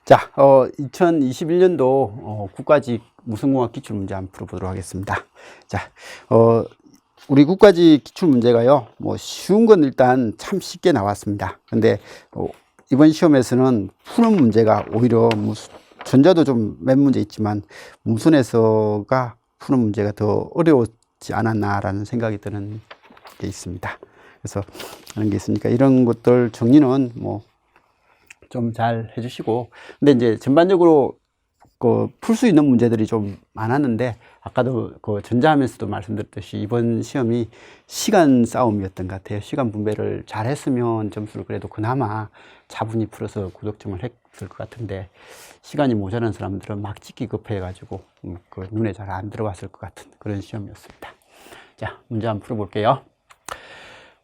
자, 2021년도 국가직 무성공학 기출문제 한번 풀어보도록 하겠습니다. 자, 우리 국가직 기출문제가요, 뭐 쉬운 건 일단 참 쉽게 나왔습니다. 근데 이번 시험에서는 푸는 문제가 오히려 전자도 좀 몇 문제 있지만 무선에서가 푸는 문제가 더 어려웠지 않았나라는 생각이 드는 게 있습니다. 그래서 그런 게 있으니까 이런 것들 정리는 뭐 좀 잘 해주시고, 근데 이제 전반적으로 풀 수 있는 문제들이 좀 많았는데, 아까도 전자하면서도 말씀드렸듯이 이번 시험이 시간 싸움이었던 것 같아요. 시간 분배를 잘 했으면 점수를 그래도 그나마 차분히 풀어서 고득점을 했을 것 같은데, 시간이 모자란 사람들은 막 찍기 급해가지고 눈에 잘 안 들어왔을 것 같은 그런 시험이었습니다. 자, 문제 한번 풀어볼게요.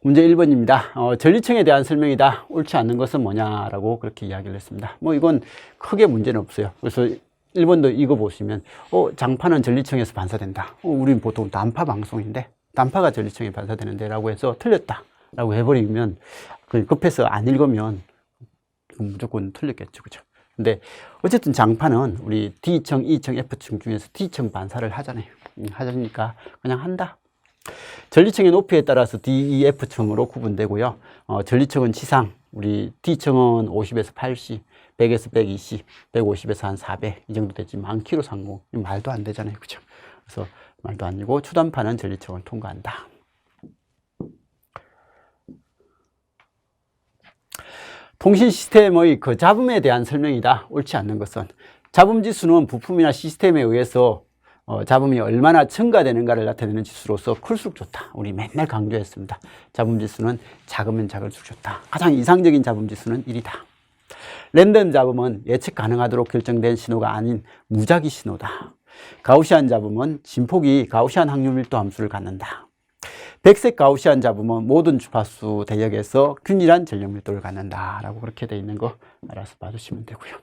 문제 1번입니다. 전리층에 대한 설명이다. 옳지 않는 것은 뭐냐라고 그렇게 이야기를 했습니다. 뭐 이건 크게 문제는 없어요. 그래서 1번도 이거 보시면 장파는 전리층에서 반사된다. 우리는 보통 단파 방송인데 단파가 전리층에 반사되는데 라고 해서 틀렸다 라고 해버리면 급해서 안 읽으면 무조건 틀렸겠죠. 그죠? 근데 어쨌든 장파는 우리 D층, E층, F층 중에서 D층 반사를 하잖아요. 하자니까 그냥 한다. 전리층의 높이에 따라서 DEF층으로 구분되고요. 전리층은 지상, 우리 D층은 50에서 80, 100에서 120, 150에서 한 400, 이 정도 되지 많기로 상공. 말도 안 되잖아요. 그죠? 그래서 말도 안 되고, 추단파는 전리층을 통과한다. 통신 시스템의 잡음에 대한 설명이다. 옳지 않는 것은. 잡음 지수는 부품이나 시스템에 의해서 잡음이 얼마나 첨가되는가를 나타내는 지수로서 클수록 좋다. 우리 맨날 강조했습니다. 잡음 지수는 작으면 작을수록 좋다. 가장 이상적인 잡음 지수는 1이다. 랜덤 잡음은 예측 가능하도록 결정된 신호가 아닌 무작위 신호다. 가우시안 잡음은 진폭이 가우시안 확률 밀도 함수를 갖는다. 백색 가우시안 잡음은 모든 주파수 대역에서 균일한 전력 밀도를 갖는다. 라고 그렇게 되어 있는 거 알아서 봐주시면 되고요.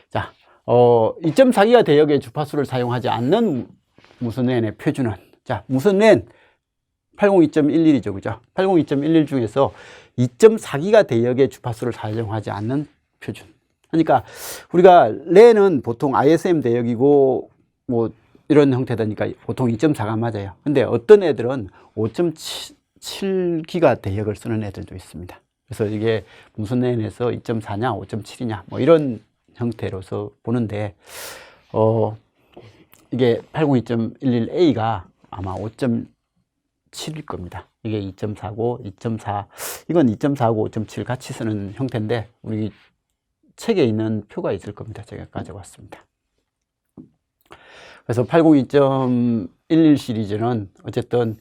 자, 2.4기가 대역의 주파수를 사용하지 않는 무선랜의 표준은, 자, 무선랜 802.11이죠. 그죠? 802.11 중에서 2.4기가 대역의 주파수를 사용하지 않는 표준. 그러니까 우리가 랜은 보통 ISM 대역이고 뭐 이런 형태다니까 보통 2.4가 맞아요. 근데 어떤 애들은 5.7기가 대역을 쓰는 애들도 있습니다. 그래서 이게 무선랜에서 2.4냐 5.7이냐 뭐 이런 형태로서 보는데, 이게 802.11A가 아마 5.7일 겁니다. 이게 2.4고 2.4, 이건 2.4고 5.7 같이 쓰는 형태인데, 우리 책에 있는 표가 있을 겁니다. 제가 가져왔습니다. 그래서 802.11 시리즈는 어쨌든,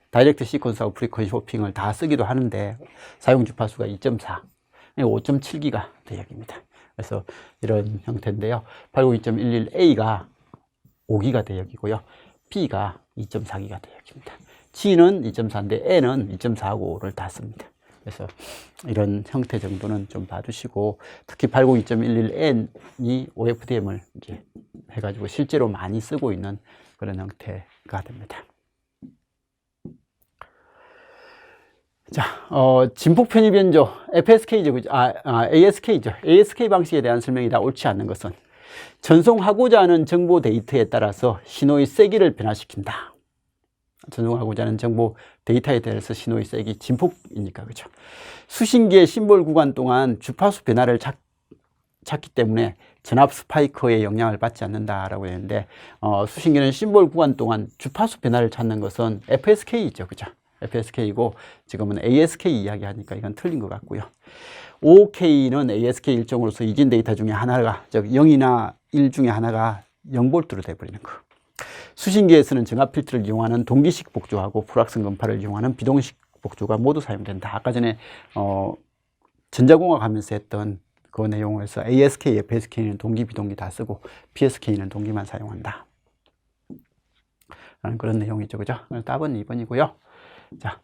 다이렉트 시퀀스하고 프리퀀시 호핑을 다 쓰기도 하는데, 사용 주파수가 2.4. 5.7기가 대역입니다. 그래서 이런 형태인데요. 802.11A가 5기가 대역이고요. B가 2.4기가 대역입니다. G는 2.4인데 N은 2.4하고 5를 다 씁니다. 그래서 이런 형태 정도는 좀 봐주시고, 특히 802.11N이 OFDM을 이제 해가지고 실제로 많이 쓰고 있는 그런 형태가 됩니다. 자, 진폭 편입 변조, FSK죠. ASK죠. ASK 방식에 대한 설명이다. 옳지 않는 것은 전송하고자 하는 정보 데이터에 따라서 신호의 세기를 변화시킨다. 전송하고자 하는 정보 데이터에 대해서 신호의 세기, 진폭이니까, 그죠. 수신기의 심볼 구간 동안 주파수 변화를 찾기 때문에 전압 스파이크의 영향을 받지 않는다라고 했는데, 수신기는 심볼 구간 동안 주파수 변화를 찾는 것은 FSK이죠. 그죠. FSK이고 지금은 ASK 이야기하니까 이건 틀린 것 같고요. OK는 ASK 일정으로서 이진 데이터 중에 하나가, 즉 0이나 1 중에 하나가 0V로 돼버리는 거. 수신기에서는 정압 필터를 이용하는 동기식 복조하고 불확성 검파를 이용하는 비동식 복조가 모두 사용된다. 아까 전에 전자공학 하면서 했던 그 내용에서 ASK, FSK는 동기, 비동기 다 쓰고 PSK는 동기만 사용한다. 라는 그런 내용이죠. 그죠? 답은 2번이고요. 자,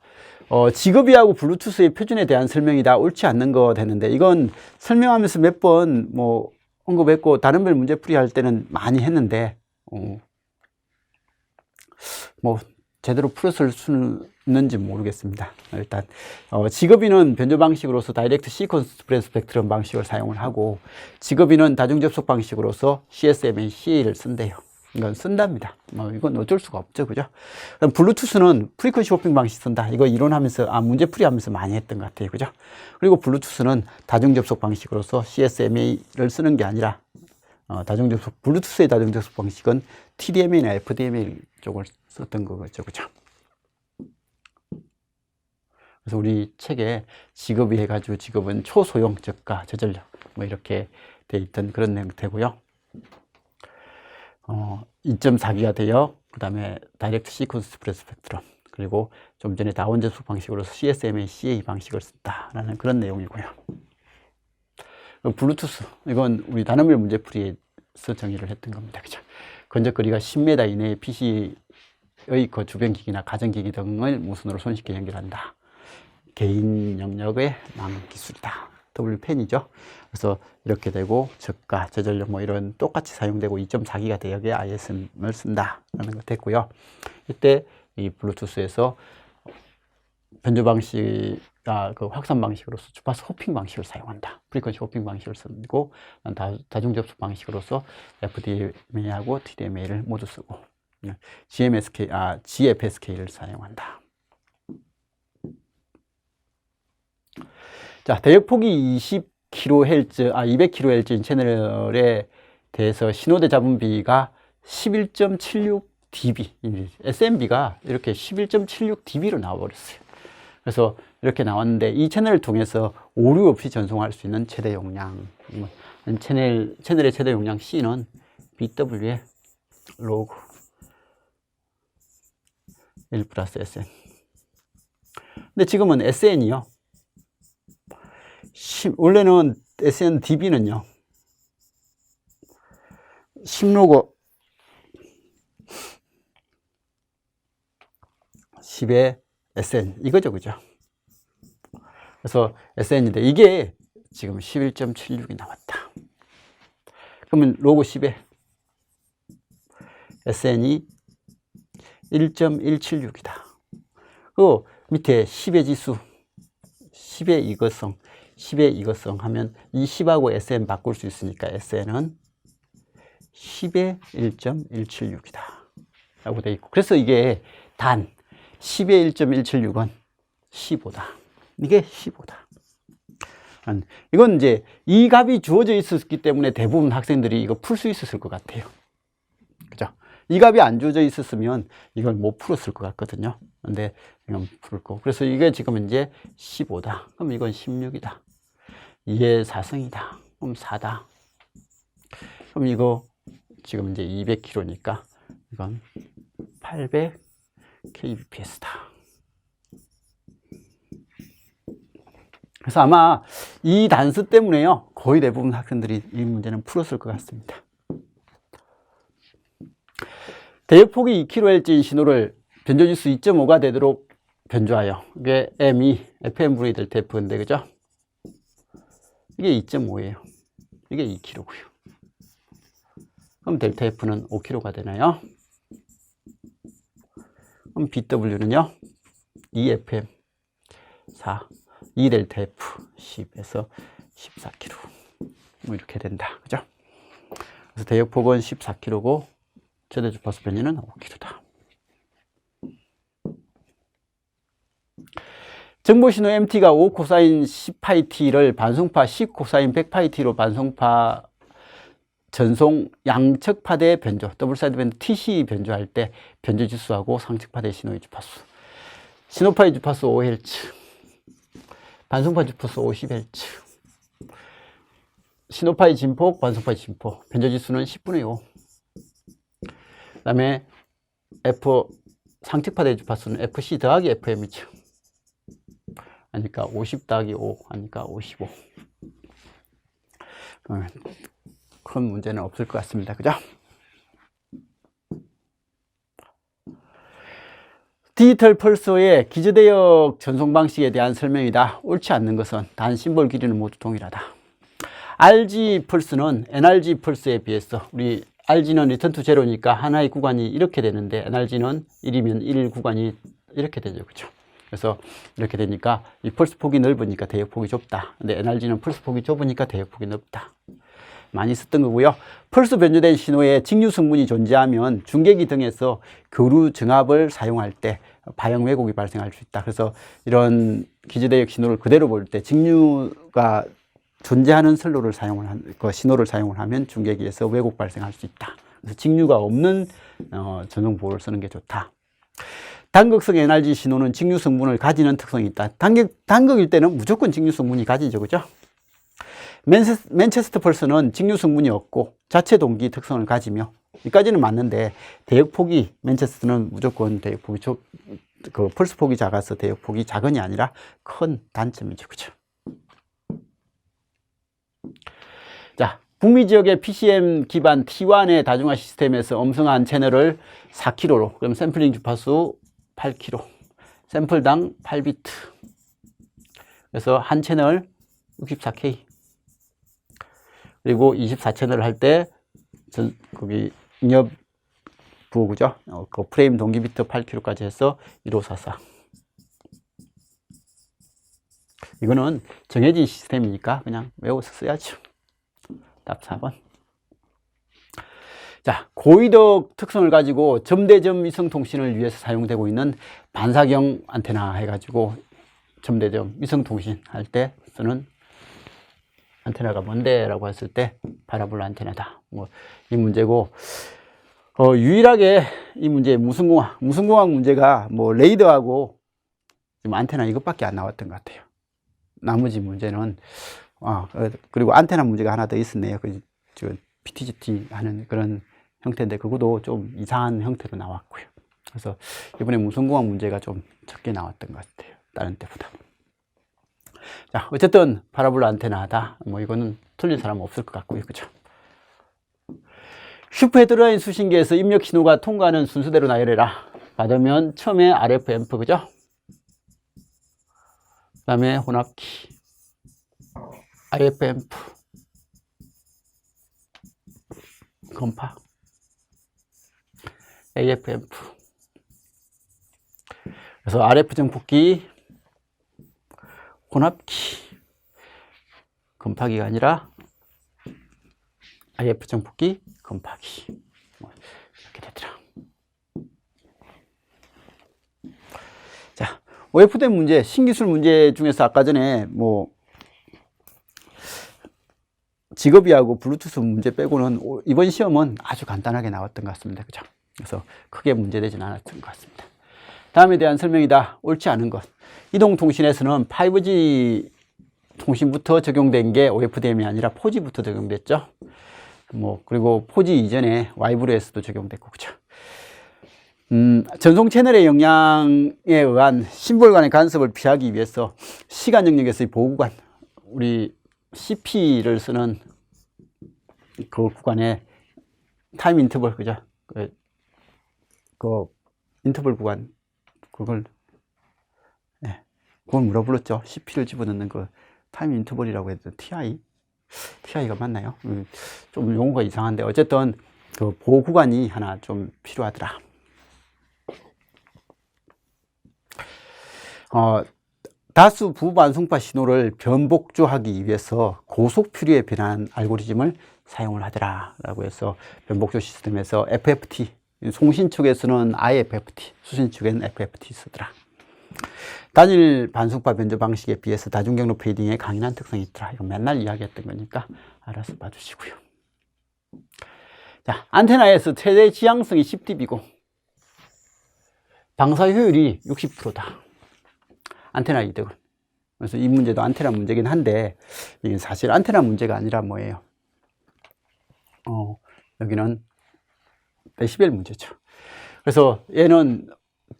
지급이하고 블루투스의 표준에 대한 설명이다. 옳지 않는 거 되는데, 이건 설명하면서 몇 번 뭐 언급했고 다른 별 문제풀이 할 때는 많이 했는데, 뭐 제대로 풀었을 수는 있는지 모르겠습니다. 일단 직업인은 변조 방식으로서 다이렉트 시퀀스 스프레드 스펙트럼 방식을 사용을 하고, 직업인은 다중 접속 방식으로서 CSMA CA를 쓴대요. 이건 쓴답니다. 이건 어쩔 수가 없죠, 그죠? 그럼 블루투스는 프리퀀시 호핑 방식 쓴다. 이거 이론하면서 문제풀이 하면서 많이 했던 것 같아요, 그죠? 그리고 블루투스는 다중 접속 방식으로서 CSMA를 쓰는 게 아니라 다중 접속, 블루투스의 다중 접속 방식은 TDMA나 FDMA 쪽을 썼던 거죠, 그죠? 그래서 우리 책에 직업이 해가지고 직업은 초소형 저가 저전력 뭐 이렇게 돼 있던 그런 형태고요. 2.4기가 돼요. 그 다음에 다이렉트 시퀀스 스프레드 스펙트럼, 그리고 좀 전에 다원 접속 방식으로서 CSMA CA 방식을 쓴다라는 그런 내용이고요. 블루투스, 이건 우리 단어별 문제풀이에서 정의를 했던 겁니다, 그죠? 건적거리가 10m 이내의 PC의 그 주변 기기나 가전 기기 등을 무선으로 손쉽게 연결한다. 개인 영역의 망 기술이다. WPAN이죠. 그래서 이렇게 되고, 저가, 저전력 뭐 이런 똑같이 사용되고 2.4기가 대역의 ISM을 쓴다라는 거 됐고요. 이때 이 블루투스에서 변조 방식, 그 확산 방식으로서 주파수 호핑 방식을 사용한다. 프리퀀시 호핑 방식을 쓰고, 다중 접속 방식으로서 FDMA하고 TDMA를 모두 쓰고, GFSK를 사용한다. 자, 대역폭이 200kHz인 채널에 대해서 신호대 잡음비가 11.76dB, SMB가 이렇게 11.76dB로 나와버렸어요. 그래서 이렇게 나왔는데, 이 채널을 통해서 오류 없이 전송할 수 있는 최대 용량, 채널의 최대 용량 C는 BW의 로그 1 플러스 SN. 근데 지금은 SN이요. 원래는 SNDB는요, 10로그 10의 SN 이거죠, 그죠? 그래서 SN인데 이게 지금 11.76이 나왔다. 그러면 로그 10의 SN이 1.176이다. 그 밑에 10의 지수, 10의 이거성, 10의 이거성 하면 이 10하고 SN 바꿀 수 있으니까 SN은 10의 1.176이다 라고 되어 있고, 그래서 이게 단 10의 1.176은 15다. 이게 15다. 이건 이제 이 값이 주어져 있었기 때문에 대부분 학생들이 이거 풀 수 있었을 것 같아요. 그죠? 이 값이 안 주어져 있었으면 이걸 못 풀었을 것 같거든요. 근데 이건 풀 거. 그래서 이게 지금 이제 15다. 그럼 이건 16이다. 2의 4승이다. 그럼 4다. 그럼 이거 지금 이제 200km니까 이건 800kbps다. 그래서 아마 이 단수 때문에요, 거의 대부분 학생들이 이 문제는 풀었을 것 같습니다. 대역폭이 2kHz인 신호를 변조지수 2.5가 되도록 변조하여, 이게 M2, FM-V 델타 F인데, 그죠? 이게 2.5예요. 이게 2kHz고요. 그럼 델타 F는 5kHz가 되나요? 그럼 BW는요, 2FM 4, 2델타 F 10에서 14kHz. 뭐 이렇게 된다. 그죠? 그래서 대역폭은 14kHz고, 최대 주파수 변이는 5kHz다. 정보신호 MT가 5 코사인 10파이T를 반송파 10 코사인 100파이T로 반송파 전송 양측파대 변조, 더블 사이드 밴드 TC 변조할 때 변조 지수하고 상측파대 신호의 주파수, 신호파의 주파수 5Hz, 반송파 주파수 50Hz, 신호파의 진폭, 반송파의 진폭, 변조 지수는 10분의 5. 그 다음에 F 상측파대 주파수는 FC 더하기 FM이죠. 하니까 50 더하기 5 하니까 55. 큰 문제는 없을 것 같습니다. 그죠? 디지털 펄서의 기저대역 전송 방식에 대한 설명이다. 옳지 않는 것은 단 심볼 길이는 모두 동일하다. RG 펄스는 NRG 펄스에 비해서, 우리 RG는 리턴 투 제로니까 하나의 구간이 이렇게 되는데 NRG는 1이면 1 구간이 이렇게 되죠. 그죠? 그래서 이렇게 되니까 이 펄스 폭이 넓으니까 대역 폭이 좁다. 근데 NRG는 펄스 폭이 좁으니까 대역 폭이 넓다. 많이 썼던 거고요. 펄스 변조된 신호에 직류 성분이 존재하면 중계기 등에서 교류 정압을 사용할 때 바형 왜곡이 발생할 수 있다. 그래서 이런 기저대역 신호를 그대로 볼 때 직류가 존재하는 선로를 신호를 사용을 하면 중계기에서 왜곡 발생할 수 있다. 그래서 직류가 없는 전용 보호를 쓰는 게 좋다. 단극성 NRG 신호는 직류 성분을 가지는 특성이 있다. 단극일 때는 무조건 직류 성분이 가지죠, 그죠? 맨체스터 펄스는 직류 성분이 없고 자체 동기 특성을 가지며, 여기까지는 맞는데 대역폭이, 맨체스터는 무조건 대역폭이 펄스 폭이 작아서 대역폭이 작은이 아니라 큰 단점이죠, 그죠? 자, 북미 지역의 PCM 기반 T1의 다중화 시스템에서 음성한 채널을 4kg로, 그럼 샘플링 주파수 8kg, 샘플당 8비트. 그래서 한 채널 64K. 그리고 24채널을 할 때, 거기 인협 부호구죠. 그 프레임 동기 비트 8kg까지 해서 1544. 이거는 정해진 시스템이니까 그냥 외워서 써야죠. 답 4번. 자, 고위덕 특성을 가지고 점대점 위성통신을 위해서 사용되고 있는 반사경 안테나 해가지고 점대점 위성통신 할 때 쓰는 안테나가 뭔데? 라고 했을 때 파라볼라 안테나다. 이 문제고, 유일하게 이 문제 무승공학 문제가 레이더하고 지금 안테나 이것밖에 안 나왔던 것 같아요. 나머지 문제는, 그리고 안테나 문제가 하나 더 있었네요. PTGT 하는 그런 형태인데, 그것도 좀 이상한 형태로 나왔고요. 그래서 이번에 무승공학 문제가 좀 적게 나왔던 것 같아요. 다른 때보다. 자, 어쨌든 파라볼라 안테나다. 이거는 틀린 사람은 없을 것 같고요. 그죠? 슈퍼헤드라인 수신기에서 입력 신호가 통과하는 순서대로 나열해라. 받으면 처음에 RF 앰프, 그죠? 그 다음에 혼합키, IF 앰프, 건파, AF 앰프. 그래서 RF 정폭기, 혼합키, 건파기가 아니라 IF 정폭기, 건파기. 이렇게 되더라. 자, OF된 문제, 신기술 문제 중에서 아까 전에 직업이하고 블루투스 문제 빼고는 이번 시험은 아주 간단하게 나왔던 것 같습니다. 그죠? 그래서 크게 문제되지는 않았던 것 같습니다. 다음에 대한 설명이다. 옳지 않은 것. 이동통신에서는 5G 통신부터 적용된 게 OFDM이 아니라 4G부터 적용됐죠. 그리고 4G 이전에 와이브루에서도 적용됐고, 그죠. 전송 채널의 영향에 의한 심볼 간의 간섭을 피하기 위해서 시간 영역에서의 보호 구간, 우리 CP를 쓰는 그 구간에 타임 인터벌, 그죠. 그 인터벌 구간, 그걸 뭐라 불렀죠? CP를 집어넣는 그 타임 인터벌이라고 해도 TI가 맞나요? 좀 용어가 이상한데, 어쨌든 그 보호 구간이 하나 좀 필요하더라. 다수 부반송파 신호를 변복조하기 위해서 고속 표류에 변환 알고리즘을 사용을 하더라 라고 해서 변복조 시스템에서 FFT, 송신 측에서는 IFFT, 수신 측에는 FFT 쓰더라. 단일 반송파 변조 방식에 비해서 다중경로 페이딩에 강인한 특성이 있더라. 이거 맨날 이야기했던 거니까 알아서 봐주시고요. 자, 안테나에서 최대 지향성이 10dB고 방사 효율이 60%다. 안테나 이득은. 그래서 이 문제도 안테나 문제긴 한데, 이게 사실 안테나 문제가 아니라 뭐예요? 여기는 데시벨 문제죠. 그래서 얘는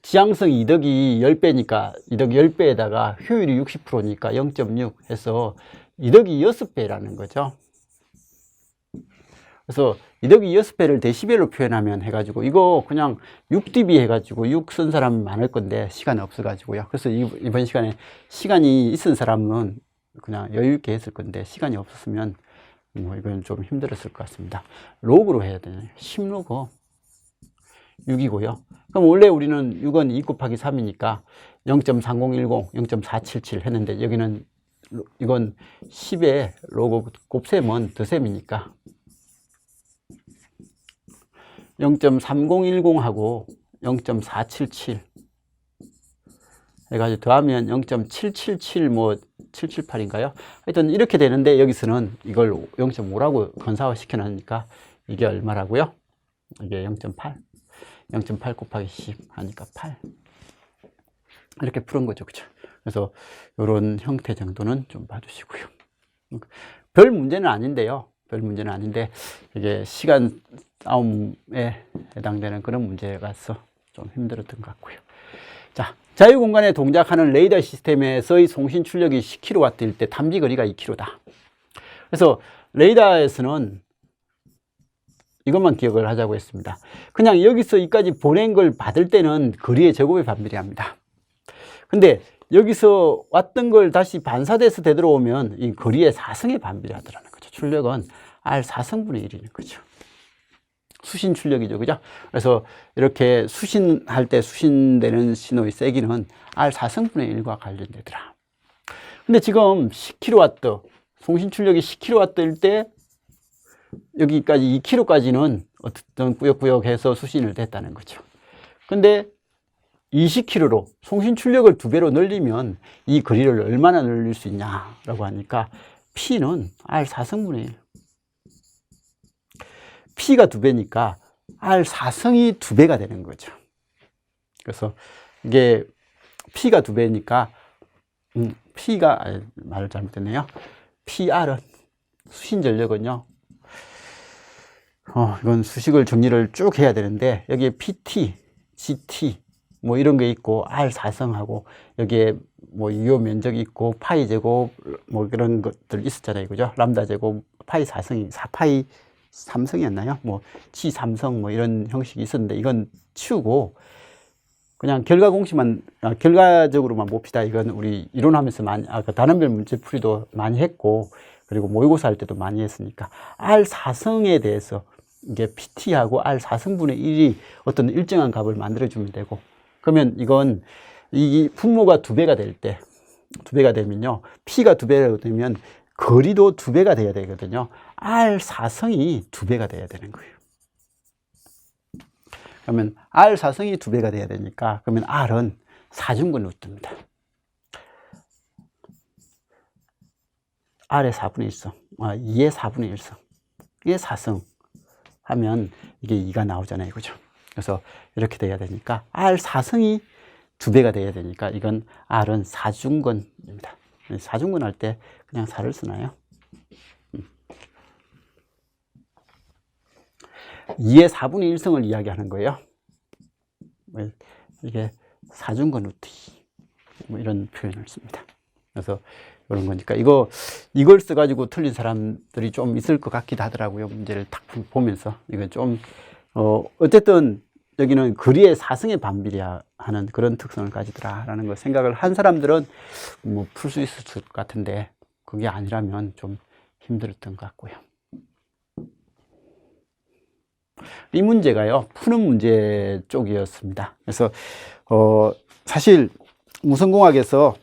지향성 이득이 10배니까 이득 10배에다가 효율이 60%니까 0.6 해서 이득이 6배라는 거죠. 그래서 이득이 6배를 데시벨로 표현하면 해가지고 이거 그냥 6dB 해가지고 6 쓴 사람이 많을 건데 시간이 없어가지고요. 그래서 이번 시간에 시간이 있은 사람은 그냥 여유 있게 했을 건데 시간이 없었으면 이건 좀 힘들었을 것 같습니다. 로그로 해야 되나요? 10로그 6이고요. 그럼 원래 우리는 6은 2 곱하기 3이니까 0.3010, 0.477 했는데 여기는 이건 10의 로그 곱셈은 덧셈이니까 0.3010하고 0.477 해가지고 더하면 0.777 뭐 778인가요? 하여튼 이렇게 되는데 여기서는 이걸 0.5라고 건사화 시켜놨으니까 이게 얼마라고요? 이게 0.8 0.8 곱하기 10 하니까 8 이렇게 푸는 거죠. 그죠? 그래서 이런 형태 정도는 좀 봐주시고요. 별 문제는 아닌데요. 별 문제는 아닌데 이게 시간 싸움에 해당되는 그런 문제라서 좀 힘들었던 것 같고요. 자, 자유공간에 동작하는 레이더 시스템에서의 송신 출력이 10kW일 때 탐지 거리가 2km다. 그래서 레이더에서는 이것만 기억을 하자고 했습니다. 그냥 여기서 여기까지 보낸 걸 받을 때는 거리의 제곱에 반비례합니다. 근데 여기서 왔던 걸 다시 반사돼서 되돌아오면 이 거리의 4승에 반비례하더라는 거죠. 출력은 R 4승분의 1이는 거죠. 수신 출력이죠. 그죠? 그래서 이렇게 수신할 때 수신되는 신호의 세기는 R 4승분의 1과 관련되더라. 근데 지금 10kW, 송신 출력이 10kW일 때 여기까지 2km까지는 어떤 꾸역꾸역 해서 수신을 됐다는 거죠. 근데 20km로 송신 출력을 2배로 늘리면 이 거리를 얼마나 늘릴 수 있냐라고 하니까 P는 R 4승분의 1. P가 2배니까 R 4승이 2배가 되는 거죠. 그래서 이게 P가 2배니까 P가 말을 잘못했네요. PR은 수신 전력은요. 이건 수식을 정리를 쭉 해야 되는데 여기에 PT, GT 뭐 이런 게 있고 R 4승하고 여기에 뭐 유효 면적이 있고 파이 제곱 뭐 그런 것들 있었잖아요. 그죠? 람다 제곱 파이 4승이 4파이 3승이었나요? 뭐 G 3승 뭐 이런 형식이 있었는데 이건 치우고 그냥 결과 공식만 결과적으로만 봅시다. 이건 우리 이론하면서 많이 단원별 문제풀이도 많이 했고 그리고 모의고사 할 때도 많이 했으니까 R 4승에 대해서 이게 PT하고 R 4승분의 1이 어떤 일정한 값을 만들어주면 되고 그러면 이건 이 분모가 2배가 될 때 2배가 되면요 P가 2배가 되면 거리도 2배가 돼야 되거든요. R 4승이 2배가 돼야 되는 거예요. 그러면 R 4승이 2배가 돼야 되니까 그러면 R은 4중근 루트입니다. R의 4분의 1성, 2의 4분의 1성, 2의 4승 하면 이게 2가 나오잖아요. 그죠? 그래서 이렇게 돼야 되니까 R 4승이 2배가 돼야 되니까 이건 R은 4중근입니다. 4중근 할 때 그냥 4를 쓰나요? 2의 4분의 1승을 이야기하는 거예요. 이게 4중근 루트 2 뭐 이런 표현을 씁니다. 그래서 이런 거니까 이걸 써가지고 틀린 사람들이 좀 있을 것 같기도 하더라고요. 문제를 딱 보면서 이건 좀 어쨌든 여기는 거리의 4승에 반비례하는 그런 특성을 가지더라라는 걸 생각을 한 사람들은 뭐 풀 수 있을 것 같은데 그게 아니라면 좀 힘들었던 것 같고요. 이 문제가요 푸는 문제 쪽이었습니다. 그래서 사실 무선공학에서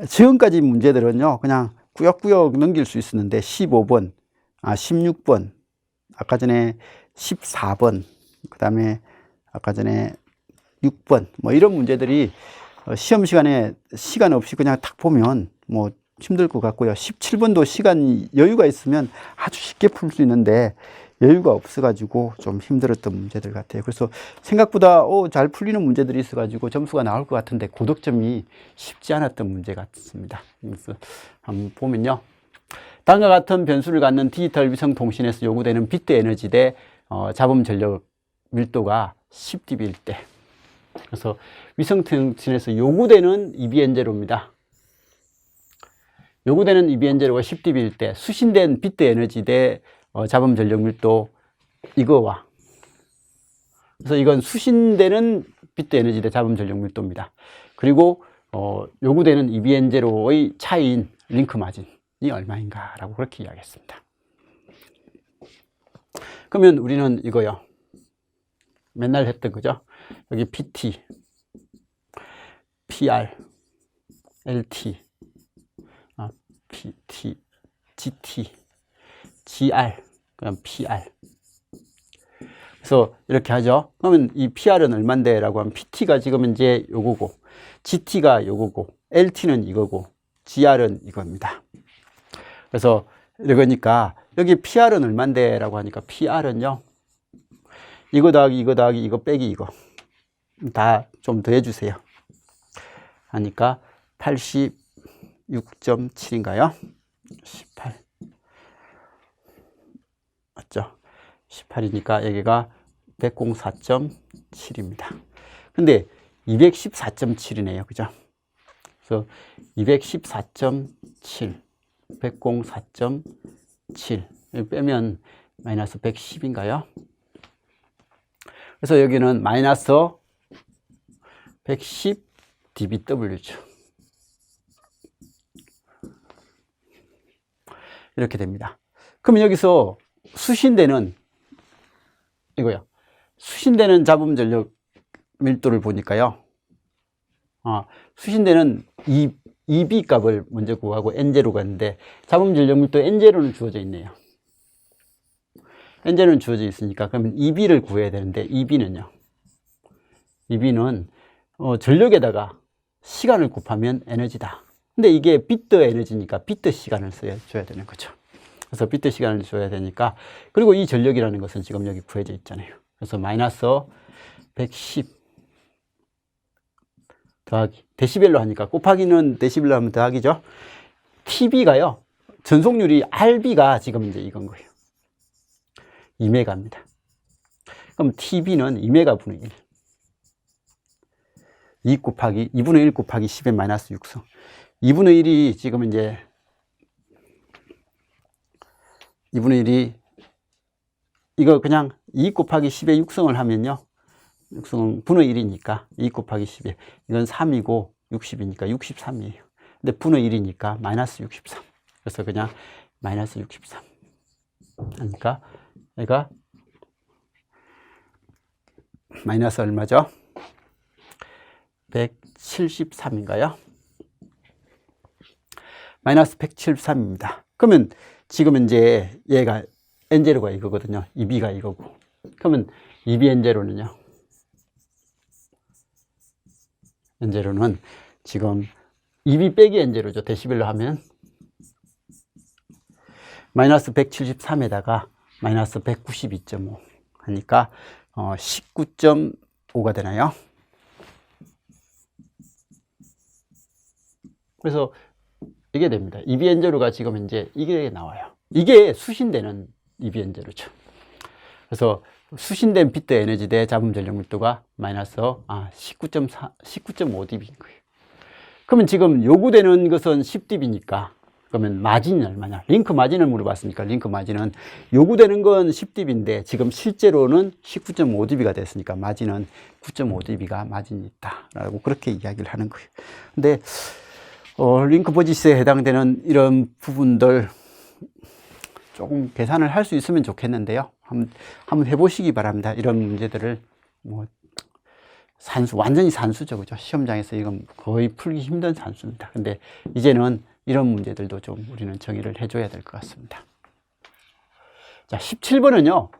지금까지 문제들은요 그냥 꾸역꾸역 넘길 수 있었는데 15번, 16번, 아까 전에 14번, 그 다음에 아까 전에 6번 뭐 이런 문제들이 시험 시간에 시간 없이 그냥 딱 보면 뭐 힘들 것 같고요. 17번도 시간 여유가 있으면 아주 쉽게 풀 수 있는데 여유가 없어가지고 좀 힘들었던 문제들 같아요. 그래서 생각보다 잘 풀리는 문제들이 있어가지고 점수가 나올 것 같은데 고득점이 쉽지 않았던 문제 같습니다. 그래서 한번 보면요. 다음과 같은 변수를 갖는 디지털 위성 통신에서 요구되는 비트 에너지 대 잡음 전력 밀도가 10dB일 때. 그래서 위성 통신에서 요구되는 EBN0입니다. 요구되는 EBN0가 10dB일 때 수신된 비트 에너지 대 잡음 전력 밀도 이거와 그래서 이건 수신되는 비트 에너지 대 잡음 전력 밀도입니다. 그리고 요구되는 EBN0의 차이인 링크 마진이 얼마인가 라고 그렇게 이야기했습니다. 그러면 우리는 이거요 맨날 했던 거죠. 여기 PT, PR, LT, PT, GT, GR, 그럼 PR. 그래서 이렇게 하죠. 그러면 이 PR은 얼만데? 라고 하면 PT가 지금 이제 요거고, GT가 요거고, LT는 이거고, GR은 이겁니다. 그래서 이러니까 여기 PR은 얼만데? 라고 하니까 PR은요, 이거 더하기 이거 더하기 이거 빼기 이거 다 좀 더 해주세요. 하니까 86.7인가요? 18 맞죠? 18이니까 여기가 104.7입니다. 근데 214.7이네요. 그죠? 그래서 214.7, 104.7 빼면 마이너스 110인가요? 그래서 여기는 마이너스 110 dBW죠. 이렇게 됩니다. 그럼 여기서 수신되는 이거요. 수신되는 잡음 전력 밀도를 보니까요. 수신되는 EB 값을 먼저 구하고 N0가 있는데 잡음 전력 밀도 N0는 주어져 있네요. N0는 주어져 있으니까 그러면 EB를 구해야 되는데 EB는요. EB는 전력에다가 시간을 곱하면 에너지다. 근데 이게 비트 에너지니까 비트 시간을 줘야 되는 거죠. 그래서 비트 시간을 줘야 되니까, 그리고 이 전력이라는 것은 지금 여기 구해져 있잖아요. 그래서 마이너스 110 더하기 데시벨로 하니까 곱하기는 데시벨로 하면 더하기죠. TB가요. 전속률이 RB가 지금 이제 이건 거예요. 2메가입니다. 그럼 TB는 2메가 분의 1. 2분의 1 곱하기 10의 마이너스 6성. 2분의 1이 지금 이제 2분의 1이 이거 그냥 2 곱하기 10의 6성을 하면요. 6성은 분의 1이니까 2 곱하기 10에 이건 3이고 60이니까 63이에요. 근데 분의 1이니까 마이너스 63. 그래서 그냥 마이너스 63. 그러니까 얘가 마이너스 얼마죠? 173인가요? 마이너스 173입니다. 그러면 지금 이제 얘가 N0가 이거거든요. EB가 이거고. 그러면 EB N0는요. N0는 지금 EB 빼기 N0죠. 데시벨로 하면 마이너스 173에다가 마이너스 192.5 하니까 19.5가 되나요? 그래서 이게 됩니다. EBN0가 지금 이제 이게 나와요. 이게 수신되는 EBN0죠. 그래서 수신된 비트 에너지 대 잡음 전력 밀도가 마이너스 19.5dB인 거예요. 그러면 지금 요구되는 것은 10dB니까 그러면 마진이 얼마냐? 링크 마진을 물어봤으니까 링크 마진은 요구되는 건 10dB인데 지금 실제로는 19.5dB가 됐으니까 마진은 9.5dB가 마진이 있다라고 그렇게 이야기를 하는 거예요. 근데 링크 버지스에 해당되는 이런 부분들 조금 계산을 할 수 있으면 좋겠는데요. 한번 해보시기 바랍니다. 이런 문제들을 완전히 산수죠, 그죠? 시험장에서 이건 거의 풀기 힘든 산수입니다. 근데 이제는 이런 문제들도 좀 우리는 정의를 해줘야 될 것 같습니다. 자, 17번은요,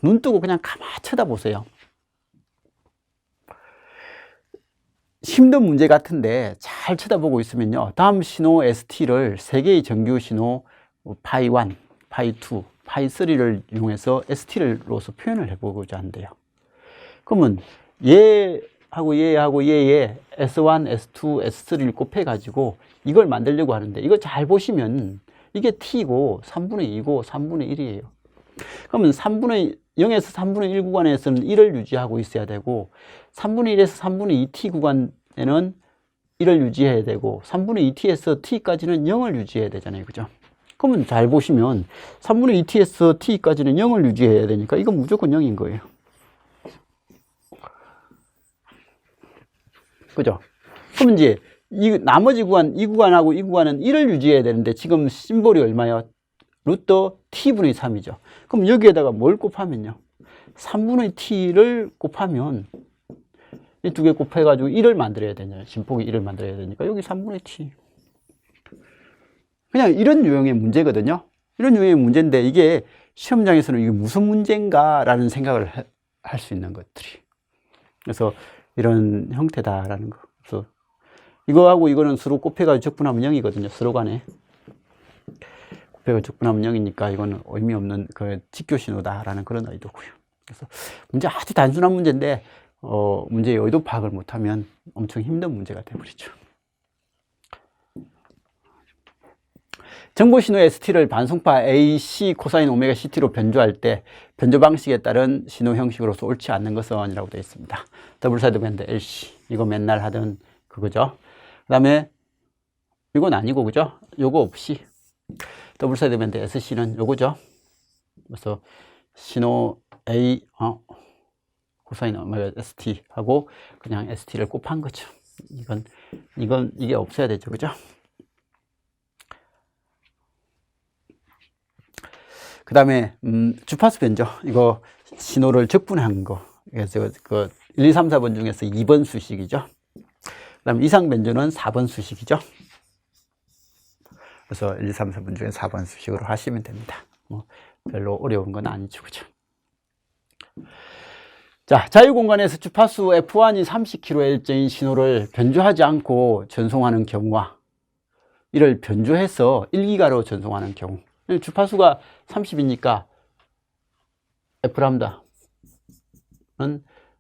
눈 뜨고 그냥 가만히 쳐다보세요. 힘든 문제 같은데 잘 쳐다보고 있으면요, 다음 신호 ST를 세 개의 정규 신호 파이 1, 파이 2, 파이 3를 이용해서 ST로서 표현을 해보고자 한대요. 그러면 얘하고 얘하고 얘에 S1, S2, S3를 곱해가지고 이걸 만들려고 하는데, 이거 잘 보시면 이게 T고 3분의 2고 3분의 1이에요. 그러면 0에서 3분의 1 구간에서는 1을 유지하고 있어야 되고, 3분의 1에서 3분의 2T 구간에는 1을 유지해야 되고, 3분의 2T에서 T까지는 0을 유지해야 되잖아요. 그죠? 그러면 잘 보시면 3분의 2T에서 T까지는 0을 유지해야 되니까 이건 무조건 0인 거예요. 그죠? 그럼 이제 나머지 구간, 이 구간하고 이 구간은 1을 유지해야 되는데 지금 심볼이 얼마요? 루트 T분의 3이죠. 그럼 여기에다가 뭘 곱하면요? 3분의 T를 곱하면 이 두 개 곱해가지고 1을 만들어야 되냐. 진폭이 1을 만들어야 되니까 여기 3분의 t. 그냥 이런 유형의 문제거든요. 이런 유형의 문제인데 이게 시험장에서는 이게 무슨 문제인가라는 생각을 할 수 있는 것들이. 그래서 이런 형태다라는 거. 그래서 이거하고 이거는 서로 곱해가지고 적분하면 0이거든요. 서로 간에. 곱해가지고 적분하면 0이니까 이거는 의미 없는 그 직교 신호다라는 그런 의도고요. 그래서 문제 아주 단순한 문제인데 문제의 의도 파악을 못하면 엄청 힘든 문제가 되어버리죠. 정보신호 ST를 반송파 AC 코사인 오메가 CT로 변조할 때 변조 방식에 따른 신호 형식으로서 옳지 않는 것은 이라고 되어 있습니다. 더블 사이드 밴드 LC 이거 맨날 하던 그거죠. 그 다음에 이건 아니고 그죠? 요거 없이 더블 사이드 밴드 SC는 요거죠. 그래서 신호 A 코사인 오메가 ST 하고 그냥 ST를 곱한 거죠. 이게 없어야 되죠. 그죠? 그 다음에 주파수 변조 이거 신호를 적분한 거. 그래서 그 1, 2, 3, 4번 중에서 2번 수식이죠. 그 다음에 이상 변조는 4번 수식이죠. 그래서 1, 2, 3, 4번 중에 4번 수식으로 하시면 됩니다. 뭐 별로 어려운 건 아니죠. 그죠? 자, 자유공간에서 주파수 F1이 30kHz의 일정인 신호를 변조하지 않고 전송하는 경우와 이를 변조해서 1기가로 전송하는 경우. 주파수가 30이니까 F람다는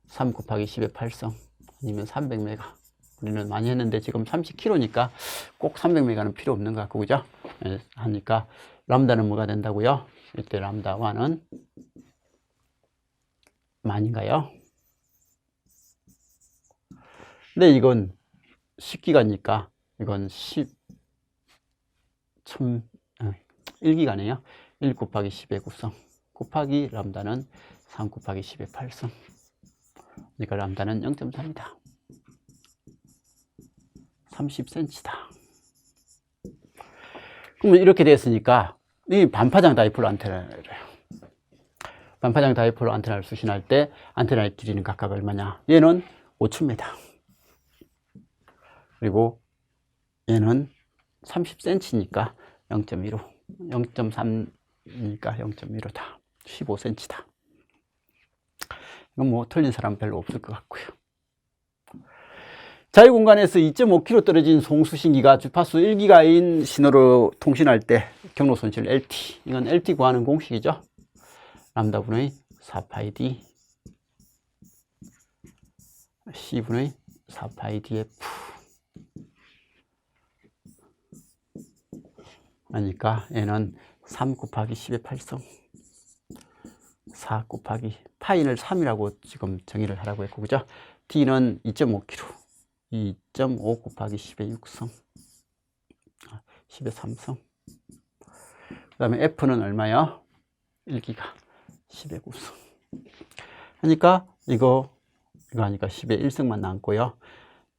3 곱하기 10의 8성 아니면 300메가. 우리는 많이 했는데 지금 30km니까 꼭 300메가는 필요 없는 것 같고, 그죠? 하니까 람다는 뭐가 된다고요? 이때 람다 1은 만인가요? 근데 이건 10기가니까 이건 1기가네요. 1 곱하기 10의 9성 곱하기 람다는 3 곱하기 10의 8성. 그러니까 람다는 0.3이다. 30cm다. 그러면 이렇게 됐으니까 이 반파장 다이폴 안테나를 반파장 다이폴 안테나를 수신할 때 안테나의 길이는 각각 얼마냐? 얘는 5000m. 그리고 얘는 30cm니까 0.15. 0.3이니까 0.15다. 15cm다. 이건 뭐 틀린 사람 별로 없을 것 같고요. 자유공간에서 2.5km 떨어진 송수신기가 주파수 1기가인 신호로 통신할 때 경로 손실 LT. 이건 LT 구하는 공식이죠. 람다분의 4파이 D C분의 4파이 DF. 그러니까 얘는 3 곱하기 10의 8성 4 곱하기 파이를 3이라고 지금 정의를 하라고 했고, 그죠? D는 2.5km 2.5 곱하기 10의 6성 10의 3성. 그 다음에 F는 얼마요? 1기가 10의 9성. 그러니까 이거 하니까 10의 1성만 남고요.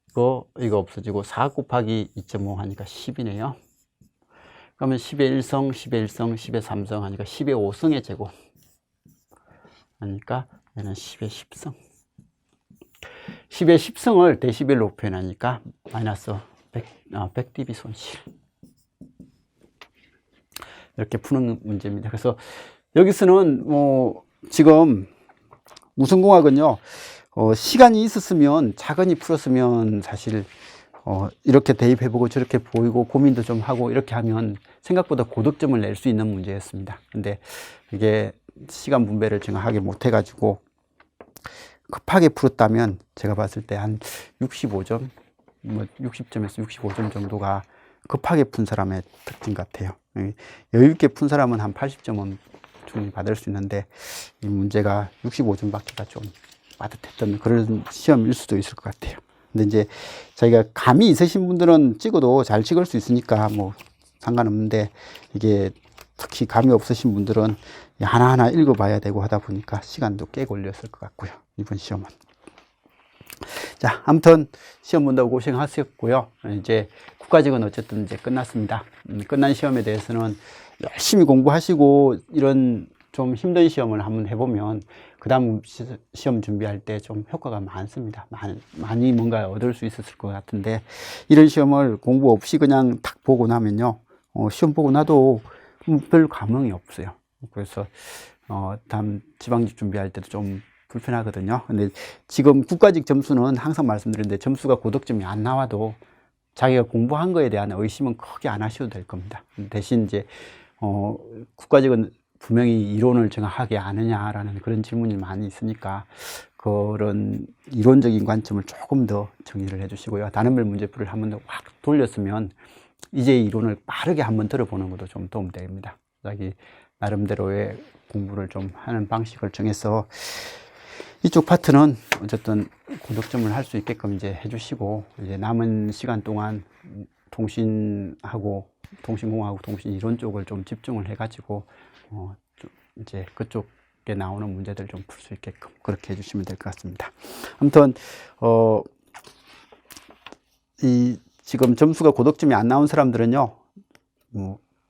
이거 없어지고 4 곱하기 2.5 하니까 10이네요. 그러면 10의 1성, 10의 1성, 10의 3성 하니까 10의 5성의 제곱. 하니까 얘는 10의 10성. 10의 10성을 데시벨로 표현하니까 마이너스 100dB 손실. 이렇게 푸는 문제입니다. 그래서 여기서는 지금 무선공학은요, 시간이 있었으면 차근히 풀었으면 사실 이렇게 대입해보고 저렇게 보이고 고민도 좀 하고 이렇게 하면 생각보다 고득점을 낼 수 있는 문제였습니다. 근데 이게 시간 분배를 정확하게 못해가지고 급하게 풀었다면 제가 봤을 때 한 65점, 60점에서 65점 정도가 급하게 푼 사람의 특징 같아요. 여유있게 푼 사람은 한 80점은 충분히 받을 수 있는데 이 문제가 65점 받기가 좀 빠듯했던 그런 시험일 수도 있을 것 같아요. 근데 이제 자기가 감이 있으신 분들은 찍어도 잘 찍을 수 있으니까 뭐 상관없는데, 이게 특히 감이 없으신 분들은 하나하나 읽어봐야 되고 하다 보니까 시간도 꽤 걸렸을 것 같고요, 이번 시험은. 자, 아무튼 시험 본다고 고생하셨고요. 이제 국가직은 어쨌든 이제 끝났습니다. 끝난 시험에 대해서는 열심히 공부하시고 이런 좀 힘든 시험을 한번 해보면 그 다음 시험 준비할 때 좀 효과가 많습니다. 많이 뭔가 얻을 수 있었을 것 같은데, 이런 시험을 공부 없이 그냥 딱 보고 나면요, 시험 보고 나도 별 감흥이 없어요. 그래서 다음 지방직 준비할 때도 좀 불편하거든요. 근데 지금 국가직 점수는 항상 말씀드렸는데, 점수가 고득점이 안 나와도 자기가 공부한 거에 대한 의심은 크게 안 하셔도 될 겁니다. 대신 이제 국가직은 분명히 이론을 정확하게 아느냐라는 그런 질문이 많이 있으니까, 그런 이론적인 관점을 조금 더 정리를 해 주시고요. 단원별 문제풀이를 한 번 더 확 돌렸으면 이제 이론을 빠르게 한번 들어보는 것도 좀 도움됩니다. 자기 나름대로의 공부를 좀 하는 방식을 정해서 이쪽 파트는 어쨌든 고득점을 할 수 있게끔 이제 해주시고, 이제 남은 시간 동안 통신하고 통신공학하고 통신 이론 쪽을 좀 집중을 해가지고 이제 그쪽에 나오는 문제들 좀 풀 수 있게끔 그렇게 해주시면 될 것 같습니다. 아무튼 이 지금 점수가 고득점이 안 나온 사람들은요,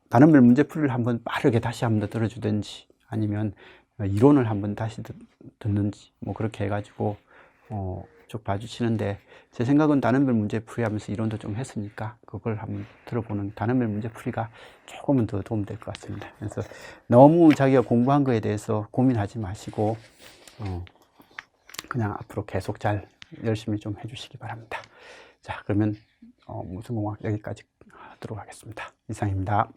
단원별 문제풀이를 한번 빠르게 다시 한번 더 들어주든지, 아니면 이론을 한번 다시 듣는지, 뭐 그렇게 해가지고 쭉 봐주시는데, 제 생각은 단원별 문제풀이 하면서 이론도 좀 했으니까 그걸 한번 들어보는 단원별 문제풀이가 조금은 더 도움될 것 같습니다. 그래서 너무 자기가 공부한 거에 대해서 고민하지 마시고 그냥 앞으로 계속 잘 열심히 좀 해주시기 바랍니다. 자, 그러면 무슨공학 여기까지 하도록 하겠습니다. 이상입니다.